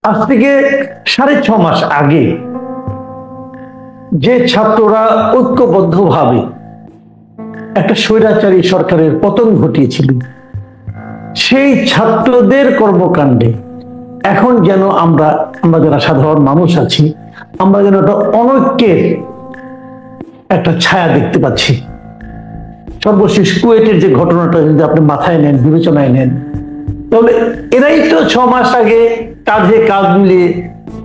আজ থেকে 6.5 মাস আগে যে ছাত্ররা ঐক্যবদ্ধভাবে একটা স্বৈরাচারী সরকারের পতন ঘটিয়েছিল, সেই ছাত্রদের কর্মকাণ্ডে এখন যেন আমরা যারা সাধারণ মানুষ আছি, আমরা যেন একটা অনৈক্যের একটা ছায়া দেখতে পাচ্ছি। সর্বশেষ কুয়েটের যে ঘটনাটা যদি আপনি মাথায় নেন, বিবেচনায় নেন, তাহলে এরাই তো 6 মাস আগে কাঁধে কাঁধ মিলিয়ে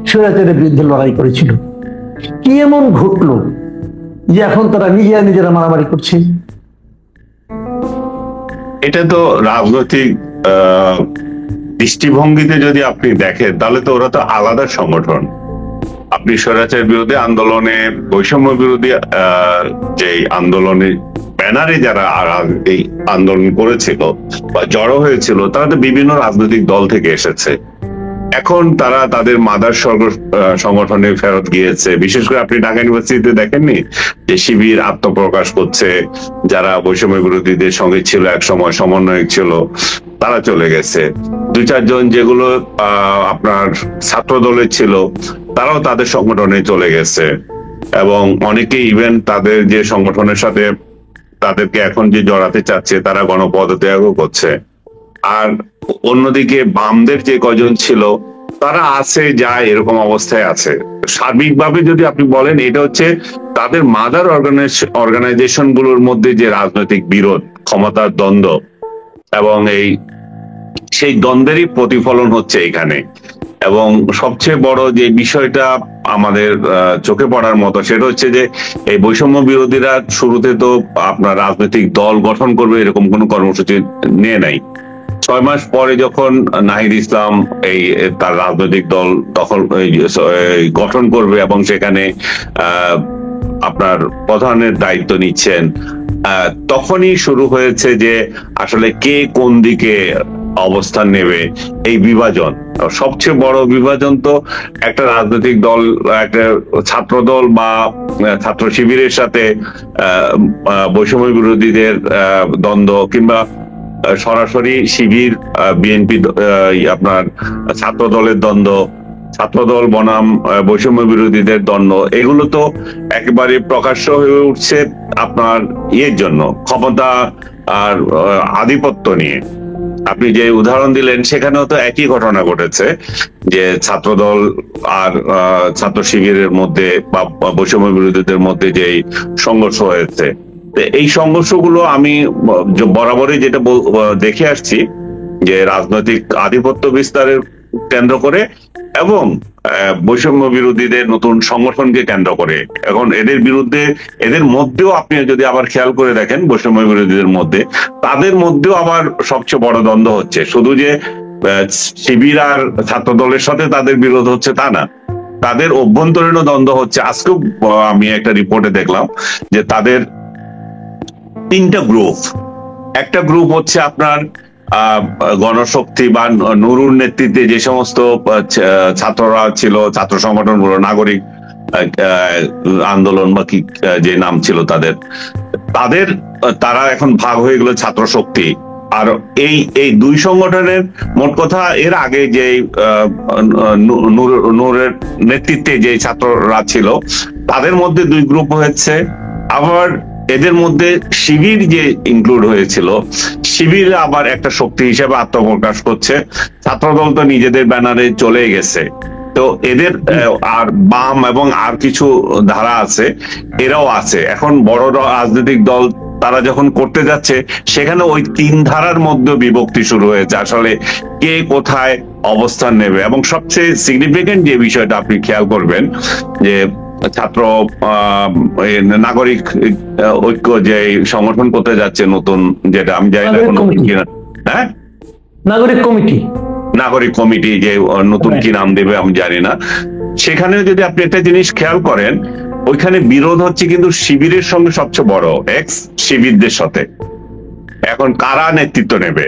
স্বৈরাচারের বিরুদ্ধে লড়াই করেছিল। কি এমন ঘটলো যে এখন তারা নিজেরা মারামারি করছে? এটা তো রাজনৈতিক দৃষ্টিভঙ্গিতে যদি আপনি দেখেন, তাহলে তো ওরা তো আলাদা সংগঠন। আপনি স্বৈরাচারের বিরুদ্ধে আন্দোলনে, বৈষম্য বিরোধী যে আন্দোলনের ব্যানারে যারা এই আন্দোলন করেছিল বা জড়ো হয়েছিল, তারা তো বিভিন্ন রাজনৈতিক দল থেকে এসেছে। এখন তারা তাদের মাদার সংগঠনে ফেরত গিয়েছে। বিশেষ করে আপনি ঢাকা ইউনিভার্সিটিতে দেখেননি যে শিবির আত্মপ্রকাশ করছে, যারা বৈষম্য বিরোধীদের সঙ্গে ছিল, এক সময় সমন্বয়ক ছিল, তারা চলে গেছে। 2-4 জন যেগুলো আপনার ছাত্র দলের ছিল, তারাও তাদের সংগঠনে চলে গেছে। এবং অনেকে ইভেন তাদের যে সংগঠনের সাথে তাদেরকে এখন যে জড়াতে চাচ্ছে, তারা গণপদত্যাগও করছে। আর অন্যদিকে বামদের যে কজন ছিল, তারা আছে যায় এরকম অবস্থায় আছে। সার্বিকভাবে যদি আপনি বলেন, এটা হচ্ছে তাদের মাদার অর্গানাইজেশন গুলোর মধ্যে যে রাজনৈতিক বিরোধ, ক্ষমতার দ্বন্দ্ব, এবং সেই দ্বন্দ্বেরই প্রতিফলন হচ্ছে এখানে। এবং সবচেয়ে বড় যে বিষয়টা আমাদের চোখে পড়ার মতো, সেটা হচ্ছে যে এই বৈষম্য বিরোধীরা শুরুতে তো আপনার রাজনৈতিক দল গঠন করবে এরকম কোনো কর্মসূচি নিয়ে নাই। 6 মাস পরে যখন নাহিদ ইসলাম তার রাজনৈতিক দল গঠন করবে এবং সেখানে আপনার প্রধানের দায়িত্ব নিচ্ছেন, তখনই শুরু হয়েছে যে আসলে কে কোন দিকে অবস্থান নেবে, এই বিভাজন। সবচেয়ে বড় বিভাজন তো একটা রাজনৈতিক দল, একটা ছাত্র দল বা ছাত্র শিবিরের সাথে বৈষম্য বিরোধীদের দ্বন্দ্ব, কিংবা সরাসরি শিবির বিএনপি আপনার ছাত্র দলের দ্বন্দ্ব, ছাত্রদল বনাম বৈষম্য বিরোধীদের দ্বন্দ্ব। এগুলো তো একেবারে প্রকাশ্য হয়ে উঠছে আপনার জন্য, ক্ষমতা আর আধিপত্য নিয়ে। আপনি যে উদাহরণ দিলেন, সেখানেও তো একই ঘটনা ঘটেছে, যে ছাত্রদল আর ছাত্র শিবিরের মধ্যে বা বৈষম্য বিরোধীদের মধ্যে যে সংঘর্ষ হয়েছে। এই সংঘর্ষগুলো আমি বরাবরই যেটা দেখে আসছি, যে রাজনৈতিক আধিপত্য বিস্তারের কেন্দ্র করে এবং বৈষম্য বিরোধীদের নতুন সংগঠনকে কেন্দ্র করে। এখন এদের মধ্যেও আপনি যদি আবার খেয়াল করে দেখেন, বৈষম্য বিরোধীদের মধ্যে, তাদের মধ্যেও আবার সবচেয়ে বড় দ্বন্দ্ব হচ্ছে। শুধু যে শিবির আর ছাত্র দলের সাথে তাদের বিরোধ হচ্ছে তা না, তাদের অভ্যন্তরীণ দ্বন্দ্ব হচ্ছে। আজকেও আমি একটা রিপোর্টে দেখলাম যে তাদের 3টা গ্রুপ। একটা গ্রুপ হচ্ছে আপনার গণশক্তি বা নুরুর নেতৃত্বে যে সমস্ত ছাত্ররা ছিল, ছাত্র সংগঠনগুলো, নাগরিক আন্দোলন বা কি যে নাম ছিল তারা এখন ভাগ হয়ে গেল ছাত্র শক্তি। আর এই দুই সংগঠনের মোট কথা এর আগে যে নূরের নেতৃত্বে যে ছাত্ররা ছিল, তাদের মধ্যে 2 গ্রুপ হয়েছে। আবার এদের মধ্যে শিবির যে ইনক্লুড হয়েছিল, শিবির আবার একটা শক্তি হিসেবে আত্মপ্রকাশ করছে। ছাত্রদল তো নিজেদের ব্যানারে চলে গেছে। তো এদের আর বাম এবং আর কিছু ধারা আছে, এরাও আছে। এখন বড় রাজনৈতিক দল তারা যখন করতে যাচ্ছে, সেখানে ওই 3 ধারার মধ্যে বিভক্তি শুরু হয়েছে, আসলে কে কোথায় অবস্থান নেবে। এবং সবচেয়ে সিগনিফিকেন্ট যে বিষয়টা আপনি খেয়াল করবেন, যে ছাত্র নাগরিক ঐক্য যে সংগঠন করতে যাচ্ছে নতুন, যেটা আমি জানি না এখন কিনা, হ্যাঁ, নাগরিক কমিটি যে নতুন কি নাম দেবে আমি জানি না। সেখানে যদি আপনি একটা জিনিস খেয়াল করেন, ওইখানে বিরোধ হচ্ছে কিন্তু শিবিরের সঙ্গে সবচেয়ে বড়, এক্স শিবিরদের সাথে। এখন কারা নেতৃত্ব নেবে?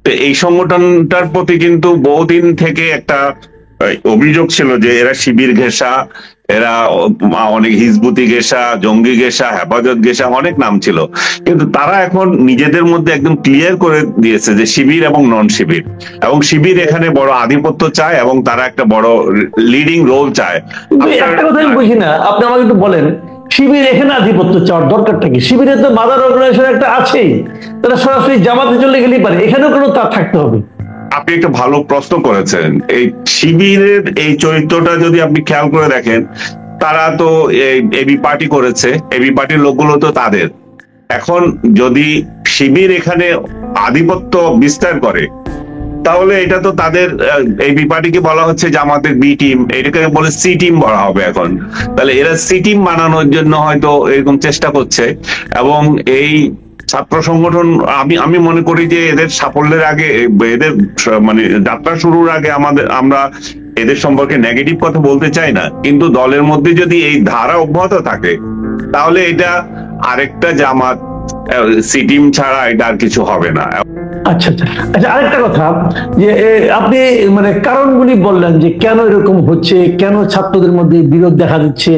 তো এই সংগঠনটার প্রতি কিন্তু বহুদিন থেকে একটা অভিযোগ ছিল যে এরা শিবির ঘেঁষা, এরা অনেক হিজবুতি গেসা, জঙ্গি গেসা, হেফাজত গেসা, অনেক নাম ছিল। কিন্তু তারা এখন নিজেদের মধ্যে একদম ক্লিয়ার করে দিয়েছে যে শিবির এবং নন শিবির, এবং শিবির এখানে বড় আধিপত্য চায় এবং তারা একটা বড় লিডিং রোল চায়। একটা কথা আমি বুঝি না, আপনি আমাকে একটু বলেন, শিবির এখানে আধিপত্য চাওয়ার দরকারটা কি? শিবিরের তো মাদার অর্গানাইজেশন একটা আছেই, তারা সরাসরি জামাতে চলে গেলেই পারে, এখানেও কেন তা থাকতে হবে? আপনি একটা ভালো প্রশ্ন করেছেন। এই শিবিরের এই চরিত্রটা যদি আপনি খেয়াল করে দেখেন, তারা তো এবি পার্টি করেছে, এবি পার্টির লোকগুলো তো তাদের। এখন যদি শিবির এখানে আধিপত্য বিস্তার করে, তাহলে এটা তো তাদের, এবি পার্টিকে বলা হচ্ছে জামাতের বি টিম, এটাকে বলে সি টিম বলা হবে এখন। তাহলে এরা সি টিম বানানোর জন্য হয়তো এরকম চেষ্টা করছে। এবং এই ছাত্র সংগঠন, আমি মনে করি যে এদের সাফল্যের আগে, এদের মানে যাত্রা শুরুর আগে আমরা এদের সম্পর্কে নেগেটিভ কথা বলতে চাই না, কিন্তু দলের মধ্যে যদি এই ধারা অব্যাহত থাকে, তাহলে এটা আরেকটা জামাত, সি টিম ছাড়া এটা আর কিছু হবে না। আচ্ছা আচ্ছা আচ্ছা, আরেকটা কথা, যে আপনি মানে কারণগুলি বললেন যে কেন এরকম হচ্ছে, কেন ছাত্রদের মধ্যে বিরোধ দেখা দিচ্ছে,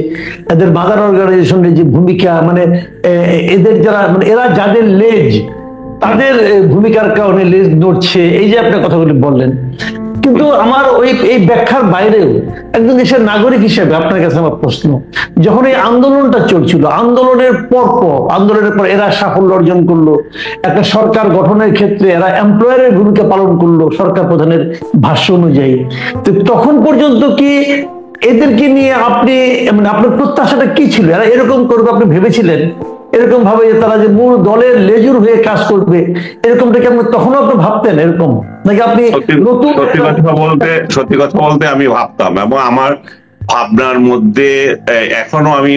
এদের মাদার অর্গানাইজেশনের যে ভূমিকা, মানে এদের যারা, মানে এরা যাদের লেজ, তাদের ভূমিকার কারণে লেজ নড়ছে, এই যে আপনি কথাগুলি বললেন। কিন্তু আমার এই ব্যাখ্যার বাইরেও একজন দেশের নাগরিক হিসেবে আপনার কাছে আমার প্রশ্ন, যখন এই আন্দোলনটা চলছিল, আন্দোলনের পর এরা সাফল্য অর্জন করলো, একটা সরকার গঠনের ক্ষেত্রে এরা এমপ্লয়ারের ভূমিকা পালন করলো সরকার প্রধানের ভাষ্য অনুযায়ী, তো তখন পর্যন্ত কি এদেরকে নিয়ে আপনি, মানে আপনার প্রত্যাশাটা কি ছিল? এরা এরকম করবে আপনি ভেবেছিলেন? এরকম ভাবে যে তারা যে মূল দলের লেজুর হয়ে কাজ করবে, এরকমটা কি আপনি তখনও আপনি ভাবতেন এরকম, নাকি আপনি নতুন? সত্যি কথা বলতে আমি ভাবতাম, এবং আমার ভাবনার মধ্যে এখনো আমি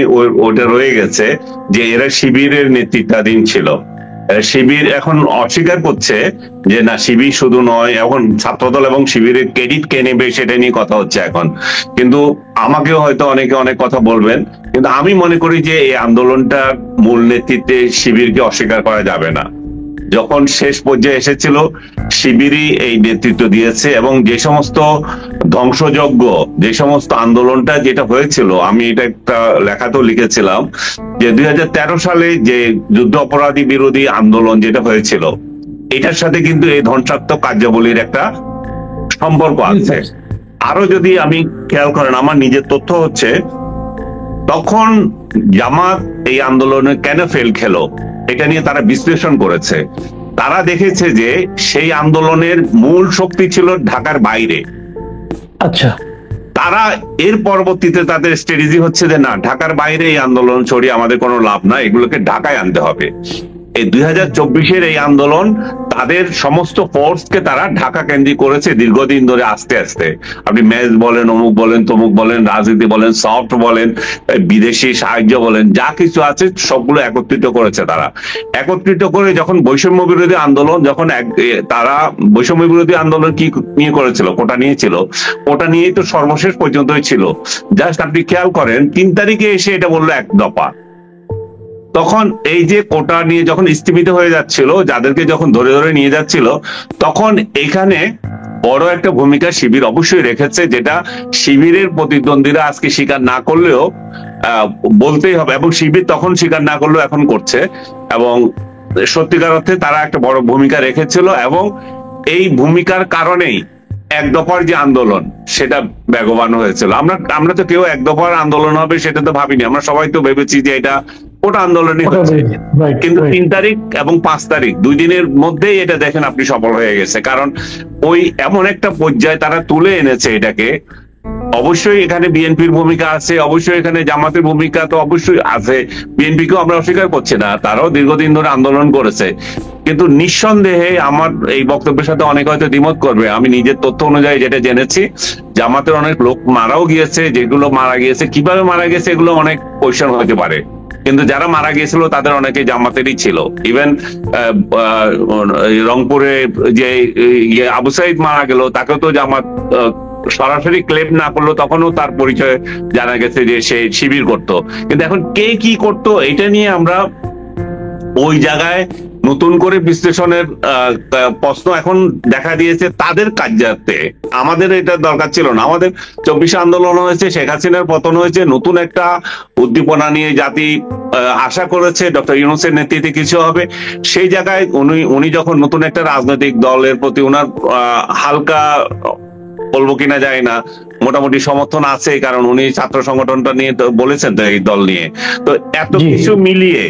ওটা রয়ে গেছে যে এরা শিবিরের নেতৃত্বাধীন ছিল। শিবির এখন অস্বীকার করছে যে না, শিবির শুধু নয়, এখন ছাত্রদল এবং শিবিরের ক্রেডিট কে নেবে সেটা নিয়ে কথা হচ্ছে এখন। কিন্তু আমাকেও হয়তো অনেকে অনেক কথা বলবেন, কিন্তু আমি মনে করি যে এই আন্দোলনটার মূল নেতৃত্বে শিবিরকে অস্বীকার করা যাবে না। যখন শেষ পর্যায়ে এসেছিল, শিবিরই এই নেতৃত্ব দিয়েছে, এবং যে সমস্ত ধ্বংসযজ্ঞ, যে সমস্ত আন্দোলনটা যেটা হয়েছিল, আমি এটা একটা লেখাতেও লিখেছিলাম যে 2013 সালে যে যুদ্ধ অপরাধী বিরোধী আন্দোলন যেটা হয়েছিল, এটার সাথে কিন্তু এই ধ্বংসাত্মক কার্যাবলীর একটা সম্পর্ক আছে। আরো যদি আমি খেয়াল করেন, আমার নিজের তথ্য হচ্ছে তখন জামাত এই আন্দোলনে কেন ফেল খেলো, এটা নিয়ে তারা বিশ্লেষণ করেছে। তারা দেখেছে যে সেই আন্দোলনের মূল শক্তি ছিল ঢাকার বাইরে। আচ্ছা, তারা এর পরবর্তীতে তাদের স্ট্র্যাটেজি হচ্ছে যে না, ঢাকার বাইরে এই আন্দোলন ছড়িয়ে আমাদের কোনো লাভ নাই, এগুলোকে ঢাকায় আনতে হবে। এই 2024-এর এই আন্দোলন তাদের সমস্ত ফোর্সকে তারা ঢাকা কেন্দ্রিক করেছে দীর্ঘদিন ধরে। আস্তে আস্তে আপনি ম্যাচ বলেন, অমুক বলেন, তমুক বলেন, রাজনীতি বলেন, সফট বলেন, বিদেশি সাহায্য বলেন, যা কিছু আছে সবগুলো একত্রিত করেছে তারা। একত্রিত করে যখন বৈষম্য বিরোধী আন্দোলন, যখন তারা বৈষম্য বিরোধী আন্দোলন কি নিয়ে করেছিল, কোটা নিয়েছিল, কোটা নিয়েই তো সর্বশেষ পর্যন্তই ছিল। জাস্ট আপনি খেয়াল করেন 3 তারিখে এসে এটা বললো 1 দফা। তখন এই যে কোটা নিয়ে যখন স্থগিত হয়ে যাচ্ছিল, যাদেরকে যখন ধরে ধরে নিয়ে যাচ্ছিল, তখন এখানে বড় একটা ভূমিকা শিবির অবশ্যই রেখেছে, যেটা শিবিরের প্রতিদ্বন্দ্বীরা আজকে স্বীকার না করলেও বলতেই হবে, এবং শিবির তখন স্বীকার না করলেও এখন করছে। এবং সত্যিকার অর্থে তারা একটা বড় ভূমিকা রেখেছিল, এবং এই ভূমিকার কারণেই 1 দফার যে আন্দোলন সেটা বেগবান হয়েছিল। আমরা তো কেউ 1 দফার আন্দোলন হবে সেটা তো ভাবিনি, আমরা সবাই তো ভেবেছি যে এটা কোটা আন্দোলনই হচ্ছে। কিন্তু 3 তারিখ এবং 5 তারিখ 2 দিনের মধ্যেই এটা দেখেন আপনি সফল হয়ে গেছে। কারণ ওই এমন একটা পর্যায়ে তারা তুলে এনেছে এটাকে। অবশ্যই এখানে বিএনপির ভূমিকা আছে, অবশ্যই এখানে জামাতের ভূমিকা তো অবশ্যই আছে, বিএনপিকেও আমরা অস্বীকার করছি না, তারাও দীর্ঘদিন ধরে আন্দোলন করেছে। কিন্তু নিঃসন্দেহে আমার এই বক্তব্যের সাথে অনেক হয়তো দ্বিমত করবে, আমি নিজের তথ্য অনুযায়ী যেটা জেনেছি, জামাতের অনেক লোক মারাও গিয়েছে। যেগুলো মারা গিয়েছে, কিভাবে মারা গেছে এগুলো অনেক কোয়েশ্চেন হতে পারে, কিন্তু যারা মারা গিয়েছিল তাদের অনেকে জামাতেরই ছিল। ইভেন রংপুরে যে আবু সাইদ মারা গেল, তাকেও তো জামাত সরাসরি ক্লেম না করলো, তখনও তার পরিচয় জানা গেছে যে সে শিবির করত। কিন্তু এখন কে কি করত এটা নিয়ে আমরা ওই জায়গায় নতুন করে বিশ্লেষণের প্রশ্ন এখন দেখা দিয়েছে তাদের কার্যার্থে। আমাদের এটা দরকার ছিল না। আমাদের 24 আন্দোলন হয়েছে, শেখ হাসিনার পতন হয়েছে, নতুন একটা উদ্দীপনা নিয়ে জাতি আশা করেছে ডক্টর ইউনূসের নেতৃত্বে কিছু হবে। সেই জায়গায় উনি যখন নতুন একটা রাজনৈতিক দলের প্রতি উনার হালকা, বলবো কিনা যায় না, মোটামুটি সমর্থন আছে, কারণ উনি ছাত্র সংগঠনটা নিয়ে তো বলেছেন তো এই দল নিয়ে। তো এত কিছু মিলিয়ে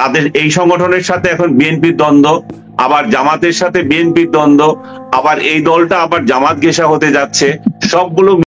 তাদের এই সংগঠনের সাথে এখন বিএনপির দ্বন্দ্ব, আবার জামাতের সাথে বিএনপির দ্বন্দ্ব, আবার এই দলটা আবার জামাত ঘেঁষা হতে যাচ্ছে, সবগুলো